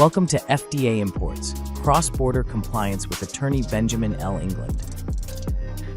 Welcome to FDA Imports Cross-Border Compliance with attorney Benjamin L. England.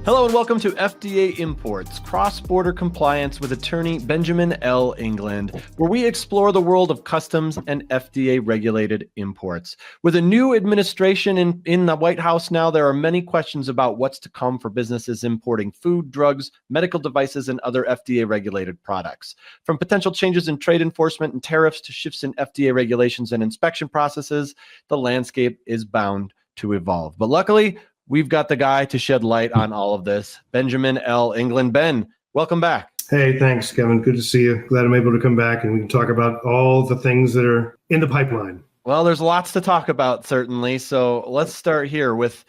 Hello and welcome to FDA Imports Cross-Border Compliance with attorney Benjamin L. England, where we explore the world of customs and FDA-regulated imports. With a new administration in the White House now, there are many questions about what's to come for businesses importing food, drugs, medical devices, and other FDA-regulated products. From potential changes in trade enforcement and tariffs to shifts in FDA regulations and inspection processes, the landscape is bound to evolve. But luckily, we've got the guy to shed light on all of this, Benjamin L. England. Ben, welcome back. Hey, thanks, Kevin. Good to see you. Glad I'm able to come back and we can talk about all the things that are in the pipeline. Well, there's lots to talk about, certainly. So let's start here with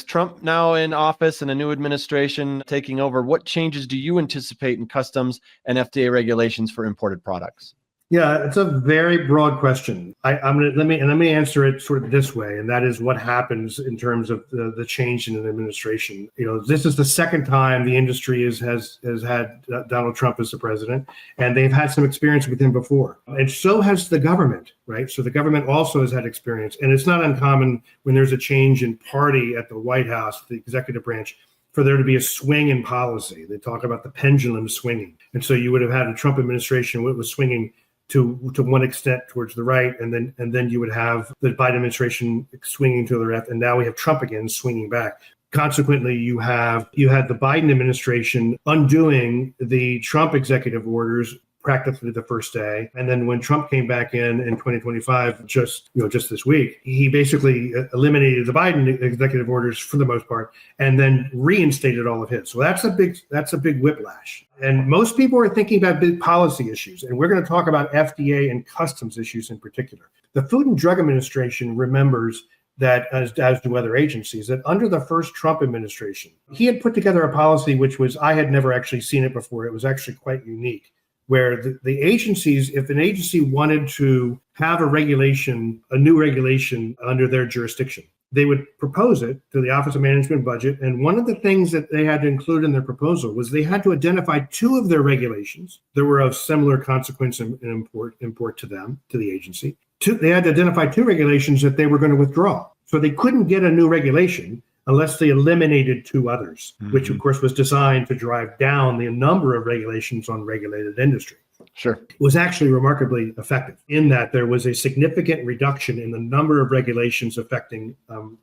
Trump now in office and a new administration taking over. What changes do you anticipate in customs and FDA regulations for imported products? Yeah, it's a very broad question. Let me answer it sort of this way, and that is what happens in terms of the change in an administration. You know, this is the second time the industry has had Donald Trump as the president, and they've had some experience with him before, and so has the government, right? So the government also has had experience, and it's not uncommon when there's a change in party at the White House, the executive branch, for there to be a swing in policy. They talk about the pendulum swinging, and so you would have had a Trump administration that was swinging to one extent towards the right, and then you would have the Biden administration swinging to the left, and now we have Trump again swinging back. Consequently, you had the Biden administration undoing the Trump executive orders practically the first day, and then when Trump came back in 2025, just this week, he basically eliminated the Biden executive orders for the most part, and then reinstated all of his. So that's a big whiplash. And most people are thinking about big policy issues, and we're going to talk about FDA and customs issues in particular. The Food and Drug Administration remembers that, as do other agencies, that under the first Trump administration, he had put together a policy which was, I had never actually seen it before. It was actually quite unique, where the agencies, if an agency wanted to have a new regulation under their jurisdiction, they would propose it to the Office of Management and Budget. And one of the things that they had to include in their proposal was they had to identify two of their regulations that were of similar consequence and import to them, to the agency. They had to identify two regulations that they were going to withdraw. So they couldn't get a new regulation unless they eliminated two others, which of course was designed to drive down the number of regulations on regulated industry. Sure. It was actually remarkably effective in that there was a significant reduction in the number of regulations affecting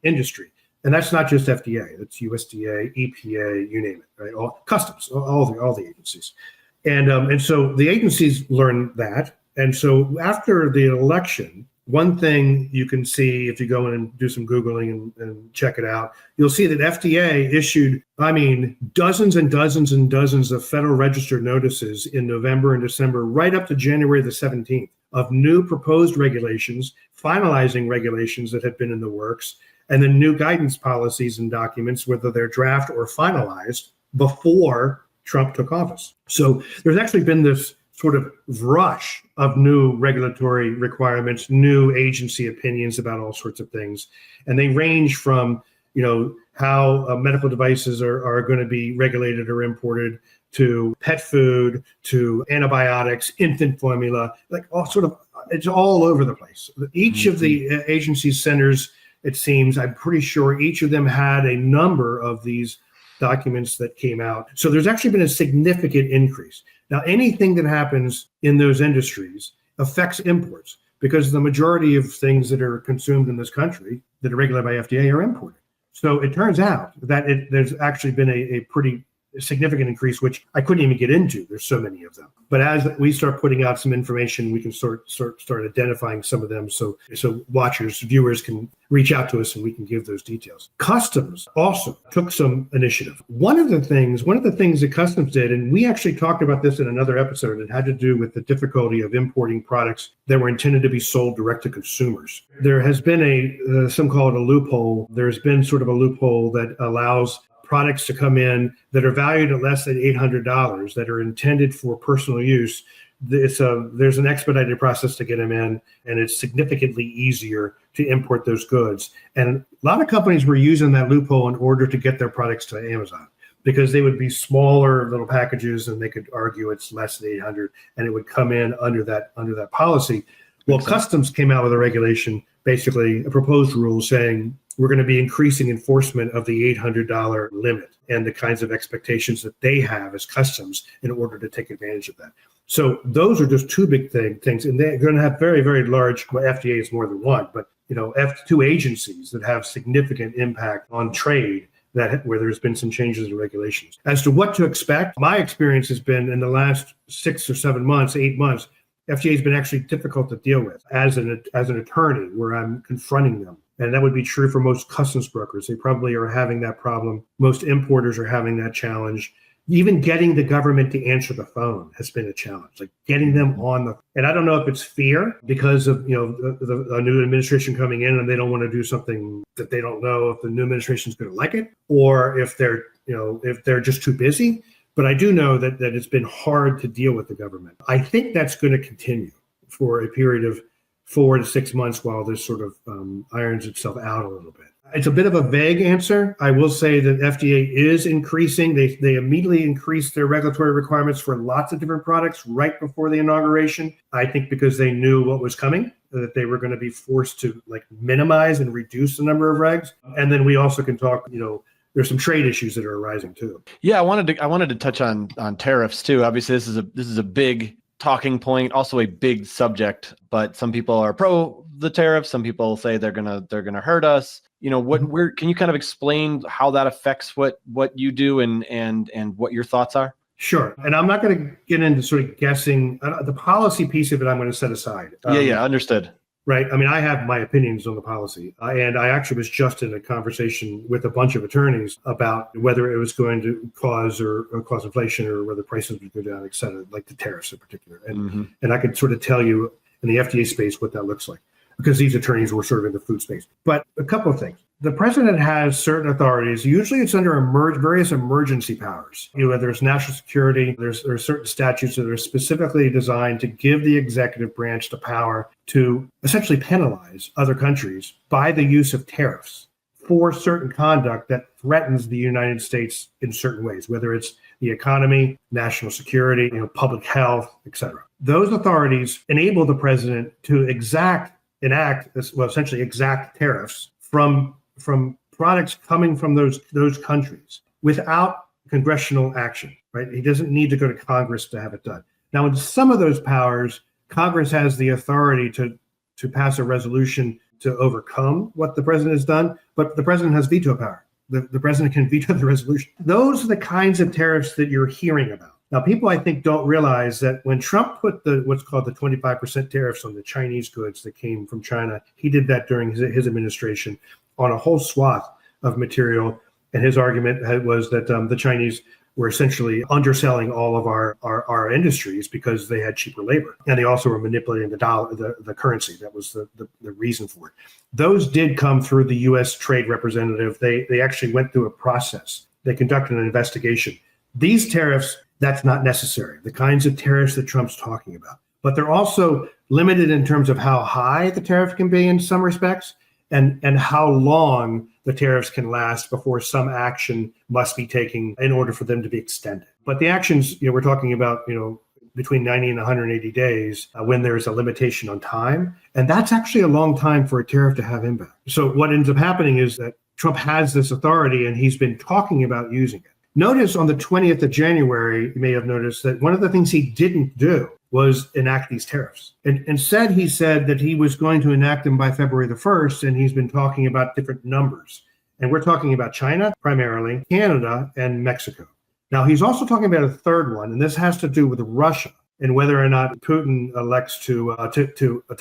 industry. And that's not just FDA, it's USDA, EPA, you name it, right? All customs, all the agencies. And so the agencies learned that. And so after the election, one thing you can see if you go in and do some Googling and check it out, you'll see that FDA issued, dozens and dozens and dozens of Federal Register notices in November and December, right up to January the 17th, of new proposed regulations, finalizing regulations that had been in the works, and then new guidance policies and documents, whether they're draft or finalized, before Trump took office. So there's actually been this sort of rush of new regulatory requirements, new agency opinions about all sorts of things. And they range from, how medical devices are going to be regulated or imported, to pet food, to antibiotics, infant formula, it's all over the place. Each of the agency centers, it seems, I'm pretty sure each of them had a number of these documents that came out. So there's actually been a significant increase. Now, anything that happens in those industries affects imports, because the majority of things that are consumed in this country that are regulated by FDA are imported. So it turns out that there's actually been a pretty significant increase, which I couldn't even get into. There's so many of them. But as we start putting out some information, we can start identifying some of them. So watchers, viewers can reach out to us and we can give those details. Customs also took some initiative. One of the things that Customs did, and we actually talked about this in another episode, it had to do with the difficulty of importing products that were intended to be sold direct to consumers. There has been some call it a loophole. There's been sort of a loophole that allows products to come in that are valued at less than $800 that are intended for personal use. There's an expedited process to get them in, and it's significantly easier to import those goods. And a lot of companies were using that loophole in order to get their products to Amazon, because they would be smaller little packages and they could argue it's less than $800 and it would come in under that policy. Well, Customs came out with a regulation, basically a proposed rule saying we're going to be increasing enforcement of the $800 limit and the kinds of expectations that they have as Customs in order to take advantage of that. So those are just two big things, and they're going to have very, very large, well, FDA is more than one, but two agencies that have significant impact on trade where there's been some changes in regulations. As to what to expect, my experience has been in the last 6 or 7 months, 8 months, FDA has been actually difficult to deal with as an attorney where I'm confronting them. And that would be true for most customs brokers. They probably are having that problem. Most importers are having that challenge. Even getting the government to answer the phone has been a challenge, like getting them on the, and I don't know if it's fear because of, the new administration coming in and they don't want to do something that they don't know if the new administration is going to like it, or if they're just too busy. But I do know that it's been hard to deal with the government. I think that's going to continue for a period of 4 to 6 months while this sort of irons itself out a little bit. It's a bit of a vague answer. I will say that FDA is increasing. They immediately increased their regulatory requirements for lots of different products right before the inauguration. I think because they knew what was coming, that they were going to be forced to minimize and reduce the number of regs. And then we also can talk, there's some trade issues that are arising too. Yeah, I wanted to touch on tariffs too. Obviously, this is a big talking point, also a big subject. But some people are pro the tariffs. Some people say they're gonna hurt us. Can you kind of explain how that affects what you do and what your thoughts are? Sure. And I'm not going to get into sort of guessing the policy piece of it. I'm going to set aside. Understood. Right. I mean, I have my opinions on the policy, and I actually was just in a conversation with a bunch of attorneys about whether it was going to cause inflation or whether prices would go down, et cetera, like the tariffs in particular. And I could sort of tell you in the FDA space what that looks like, because these attorneys were sort of in the food space. But a couple of things. The president has certain authorities. Usually it's under various emergency powers. There's national security. There's certain statutes that are specifically designed to give the executive branch the power to essentially penalize other countries by the use of tariffs for certain conduct that threatens the United States in certain ways, whether it's the economy, national security, public health, et cetera. Those authorities enable the president to essentially exact tariffs from products coming from those countries without congressional action, right? He doesn't need to go to Congress to have it done. Now, in some of those powers, Congress has the authority to pass a resolution to overcome what the president has done, but the president has veto power. The president can veto the resolution. Those are the kinds of tariffs that you're hearing about. Now, people, I think, don't realize that when Trump put what's called the 25% tariffs on the Chinese goods that came from China, he did that during his administration on a whole swath of material. And his argument was that the Chinese were essentially underselling all of our industries because they had cheaper labor. And they also were manipulating the dollar, the currency. That was the reason for it. Those did come through the U.S. Trade Representative. They actually went through a process. They conducted an investigation. These tariffs, that's not necessary, the kinds of tariffs that Trump's talking about. But they're also limited in terms of how high the tariff can be in some respects and how long the tariffs can last before some action must be taken in order for them to be extended. But the actions, we're talking about, between 90 and 180 days when there's a limitation on time. And that's actually a long time for a tariff to have impact. So what ends up happening is that Trump has this authority and he's been talking about using it. Notice on the 20th of January, you may have noticed that one of the things he didn't do was enact these tariffs. And instead, he said that he was going to enact them by February the 1st, and he's been talking about different numbers. And we're talking about China, primarily, Canada, and Mexico. Now, he's also talking about a third one, and this has to do with Russia and whether or not Putin elects to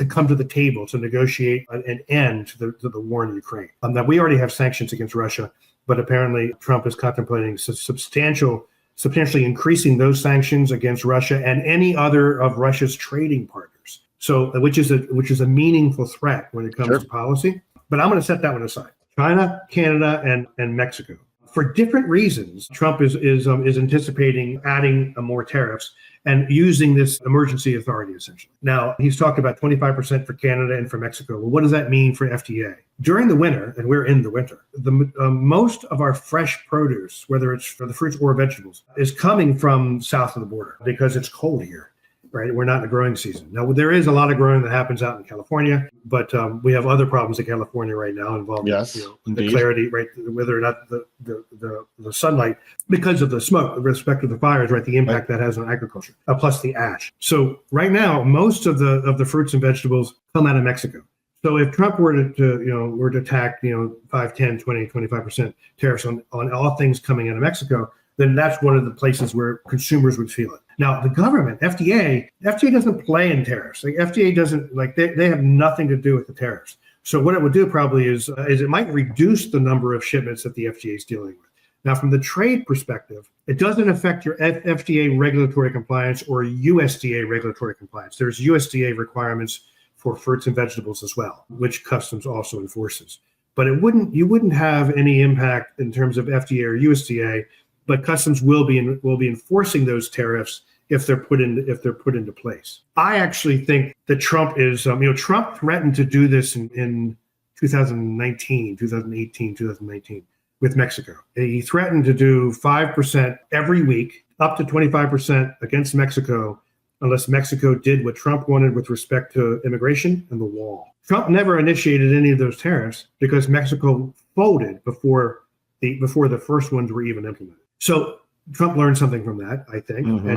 come to the table to negotiate an end to the war in Ukraine. Now, we already have sanctions against Russia, but apparently Trump is contemplating substantially increasing those sanctions against Russia and any other of Russia's trading partners. So, which is a meaningful threat when it comes to policy. But I'm going to set that one aside. China, Canada, and Mexico. For different reasons, Trump is anticipating adding more tariffs and using this emergency authority, essentially. Now, he's talked about 25% for Canada and for Mexico. Well, what does that mean for FDA? During the winter, and we're in the winter, most of our fresh produce, whether it's for the fruits or vegetables, is coming from south of the border because it's cold here. right? We're not in a growing season. Now, there is a lot of growing that happens out in California, but we have other problems in California right now involving the clarity, right? Whether or not the sunlight, because of the smoke, with respect to the fires, right? The impact that has on agriculture, plus the ash. So right now, most of the fruits and vegetables come out of Mexico. So if Trump were to tack 5, 10, 20, 25% tariffs on all things coming out of Mexico, then that's one of the places where consumers would feel it. Now, the government, FDA doesn't play in tariffs. Like FDA doesn't, like they have nothing to do with the tariffs. So what it would do probably is it might reduce the number of shipments that the FDA is dealing with. Now, from the trade perspective, it doesn't affect your FDA regulatory compliance or USDA regulatory compliance. There's USDA requirements for fruits and vegetables as well, which customs also enforces. But you wouldn't have any impact in terms of FDA or USDA, but customs will be enforcing those tariffs if they're put into place. I actually think that Trump is, Trump threatened to do this in 2018, 2019 with Mexico. He threatened to do 5% every week, up to 25% against Mexico, unless Mexico did what Trump wanted with respect to immigration and the wall. Trump never initiated any of those tariffs because Mexico folded before the first ones were even implemented. So Trump learned something from that, I think. Mm-hmm.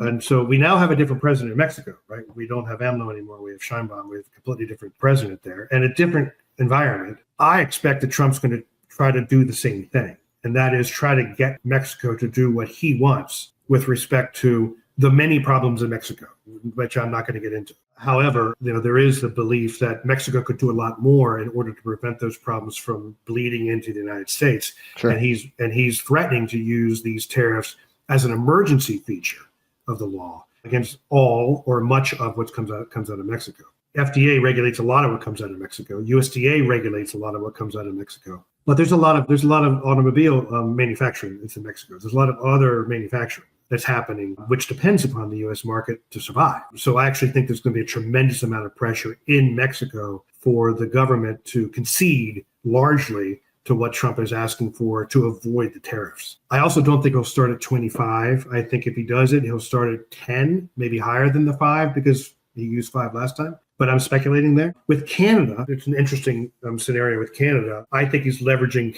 And so we now have a different president in Mexico, right? We don't have AMLO anymore. We have Sheinbaum. We have a completely different president there and a different environment. I expect that Trump's going to try to do the same thing, and that is try to get Mexico to do what he wants with respect to the many problems in Mexico, which I'm not going to get into. However, there is the belief that Mexico could do a lot more in order to prevent those problems from bleeding into the United States. Sure. And he's threatening to use these tariffs as an emergency feature of the law against all or much of what comes out of Mexico. FDA regulates a lot of what comes out of Mexico. USDA regulates a lot of what comes out of Mexico. But there's a lot of automobile manufacturing that's in Mexico. There's a lot of other manufacturing that's happening, which depends upon the U.S. market to survive. So I actually think there's going to be a tremendous amount of pressure in Mexico for the government to concede largely to what Trump is asking for to avoid the tariffs. I also don't think he'll start at 25. I think if he does it, he'll start at 10, maybe higher than the 5 because he used 5 last time. But I'm speculating there. With Canada, it's an interesting scenario with Canada. I think he's leveraging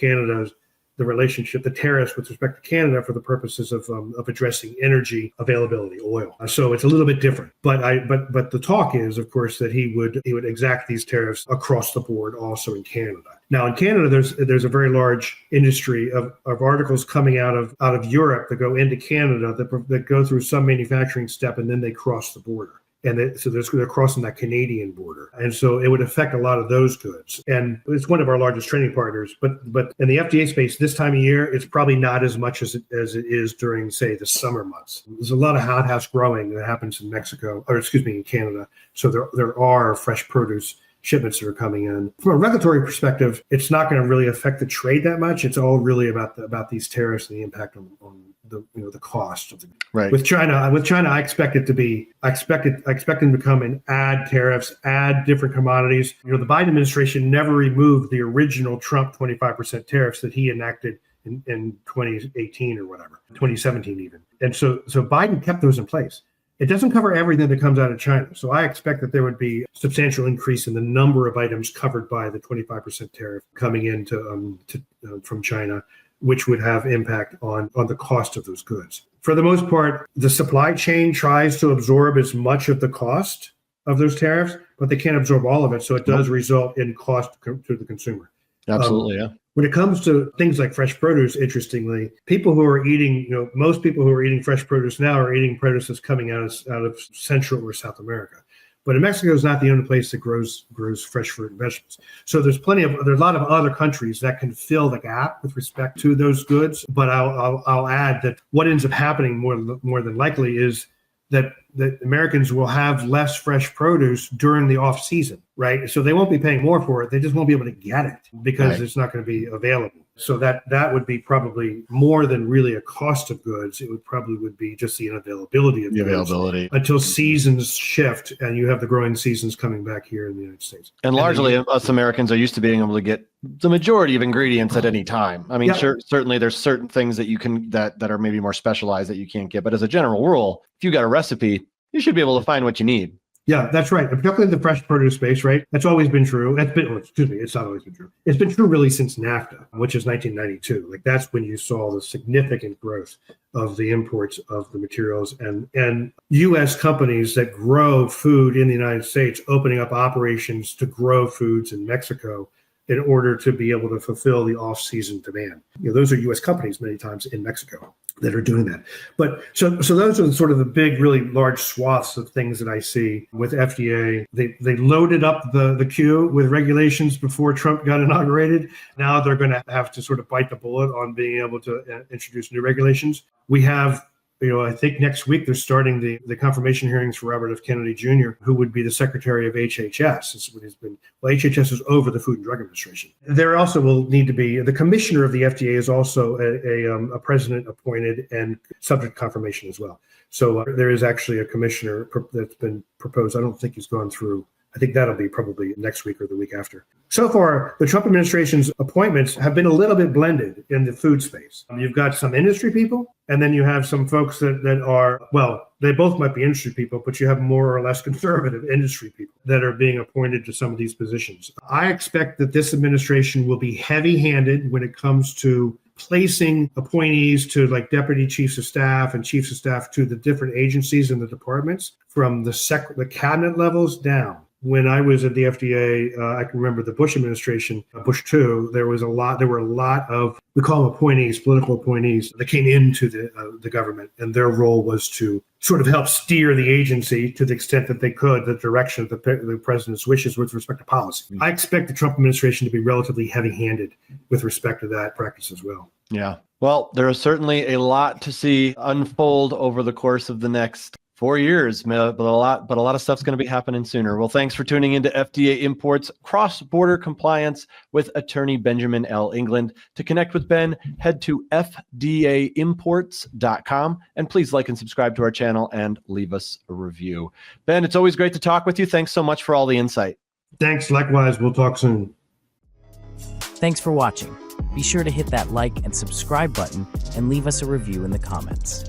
the relationship, the tariffs with respect to Canada for the purposes of addressing energy availability, oil. So it's a little bit different. But the talk is, of course, that he would exact these tariffs across the board also in Canada. Now in Canada, there's a very large industry of articles coming out of Europe that go into Canada that go through some manufacturing step and then they cross the border. And so they're crossing that Canadian border. And so it would affect a lot of those goods. And it's one of our largest trading partners. But in the FDA space, this time of year, it's probably not as much as it is during, say, the summer months. There's a lot of hothouse growing that happens in in Canada. So there are fresh produce shipments that are coming in. From a regulatory perspective, it's not going to really affect the trade that much. It's all really about these tariffs and the impact on the cost of the right. With China, I expect them to come and add tariffs, add different commodities. The Biden administration never removed the original Trump 25% tariffs that he enacted in 2018 or whatever, 2017 even. And so Biden kept those in place. It doesn't cover everything that comes out of China. So I expect that there would be a substantial increase in the number of items covered by the 25% tariff coming into from China, which would have impact on the cost of those goods. For the most part, the supply chain tries to absorb as much of the cost of those tariffs, but they can't absorb all of it. So it does result in cost to the consumer. Absolutely, yeah. When it comes to things like fresh produce, interestingly, people who are eating, most people who are eating fresh produce now are eating produce that's coming out of Central or South America. But Mexico is not the only place that grows fresh fruit and vegetables. So there's a lot of other countries that can fill the gap with respect to those goods. But I'll add that what ends up happening more than likely is that Americans will have less fresh produce during the off season, right? So they won't be paying more for it. They just won't be able to get it because it's not going to be available. So that would be probably more than really a cost of goods. It would be just the unavailability of goods until seasons shift and you have the growing seasons coming back here in the United States. And largely us Americans are used to being able to get the majority of ingredients at any time. I mean, certainly there's certain things that you can that are maybe more specialized that you can't get. But as a general rule, if you got a recipe, you should be able to find what you need. Yeah, that's right. Particularly in the fresh produce space, right? That's always been true. It's not always been true. It's been true really since NAFTA, which is 1992. Like that's when you saw the significant growth of the imports of the materials and U.S. companies that grow food in the United States opening up operations to grow foods in Mexico in order to be able to fulfill the off-season demand. Those are U.S. companies many times in Mexico that are doing that. But so those are sort of the big, really large swaths of things that I see with FDA. They loaded up the queue with regulations before Trump got inaugurated. Now they're going to have to sort of bite the bullet on being able to introduce new regulations. We have, I think next week they're starting the confirmation hearings for Robert F. Kennedy Jr., who would be the Secretary of HHS. This is what he's been. Well, HHS is over the Food and Drug Administration. There also will need to be the commissioner of the FDA is also a president appointed and subject to confirmation as well. So there is actually a commissioner that's been proposed. I don't think he's gone through. I think that'll be probably next week or the week after. So far, the Trump administration's appointments have been a little bit blended in the food space. You've got some industry people, and then you have some folks that are, well, they both might be industry people, but you have more or less conservative industry people that are being appointed to some of these positions. I expect that this administration will be heavy-handed when it comes to placing appointees to like deputy chiefs of staff and chiefs of staff to the different agencies and the departments from the cabinet levels down. When I was at the FDA, I can remember the Bush administration, Bush 2, there were a lot of, we call them appointees, political appointees that came into the government, and their role was to sort of help steer the agency to the extent that they could, the direction of the president's wishes with respect to policy. I expect the Trump administration to be relatively heavy-handed with respect to that practice as well. Yeah. Well, there is certainly a lot to see unfold over the course of the next 4 years, but a lot of stuff's going to be happening sooner. Well, thanks for tuning into FDA Imports Cross-Border Compliance with attorney Benjamin L. England. To connect with Ben, head to FDAImports.com, and please like and subscribe to our channel and leave us a review. Ben, it's always great to talk with you. Thanks so much for all the insight. Thanks. Likewise. We'll talk soon. Thanks for watching. Be sure to hit that like and subscribe button and leave us a review in the comments.